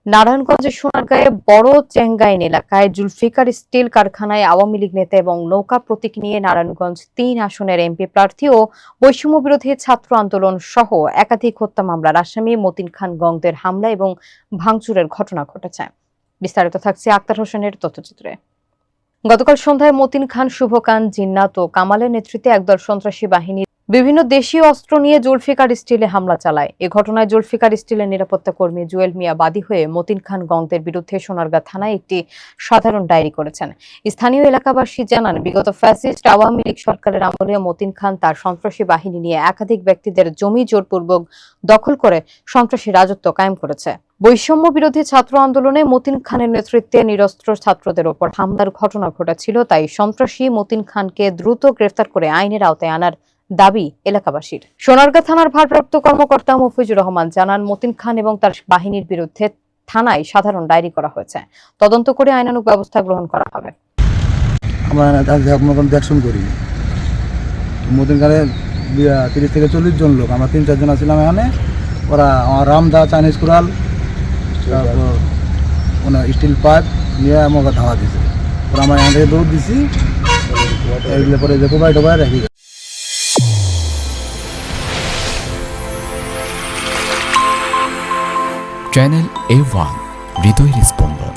নারায়ণগঞ্জের সোনারগাঁয়ে বড় চেঙ্গাইন এলাকায় জুলফিকার স্টিল কারখানায় আওয়ামী লীগ নেতা এবং নৌকা প্রতীক নিয়ে নারায়ণগঞ্জ-৩ আসনের এমপি প্রার্থী ও বৈষম্য বিরোধী ছাত্র আন্দোলন সহ একাধিক হত্যা মামলার আসামি মতিন খান গংদের হামলা এবং ভাঙচুরের ঘটনা ঘটেছে। বিস্তারিত থাকছে আক্তার হোসেনের তথ্যচিত্রে। গতকাল সন্ধ্যায় মতিন খান, শুভকান্ত, জিন্নাত ও কামালের নেতৃত্বে একদল সন্ত্রাসী বাহিনী বিভিন্ন দেশীয় অস্ত্র নিয়ে জুলফিকার স্টিলে হামলা চালায়। এ ঘটনায় জুলফিকার স্টিলের নিরাপত্তা কর্মী জুয়েল মিয়া বাদী হয়ে মতিন খান গংদের বিরুদ্ধে সোনারগাঁ থানায় একটি সাধারণ ডায়েরি করেছেন। স্থানীয় এলাকাবাসী জানান, বিগত ফ্যাসিস্ট আওয়ামী লীগ সরকারের আমলে মতিন খান তার সন্ত্রাসী বাহিনী নিয়ে একাধিক ব্যক্তিদের জমি জোরপূর্বক দখল করে সন্ত্রাসী রাজত্ব কায়েম করেছে। বৈষম্য বিরোধী ছাত্র আন্দোলনে মতিন খানের নেতৃত্বে নিরস্ত্র ছাত্রদের ওপর হামলার ঘটনা ঘটেছিল। তাই সন্ত্রাসী মতিন খানকে দ্রুত গ্রেফতার করে আইনের আওতায় আনার দাবি এলাকাবাসীর। সোনারগাঁ থানার ভারপ্রাপ্ত কর্মকর্তা মফিজুর রহমান জানান, মতিন খান এবং তার বাহিনীর বিরুদ্ধে থানায় সাধারণ ডায়েরি করা হয়েছে। তদন্ত করে আইনানুগ ব্যবস্থা গ্রহণ করা হবে। আমরা দেখশন করি মতিন খানের 30 থেকে 40 জন লোক, আমরা 3-4 জন ছিলাম এখানে। ওরা আমার রামদা, চাইনিজ কুড়াল, তারপর স্টিল পাইপ নিয়ে আমাকে ধাওয়া দিয়েছে। ওরা আমরা এখান থেকে দৌড় দিছি, এগুলো পরে যে কোবাই টোবাই রেখে। চ্যানেল A1 হৃদয়ের স্পন্দন।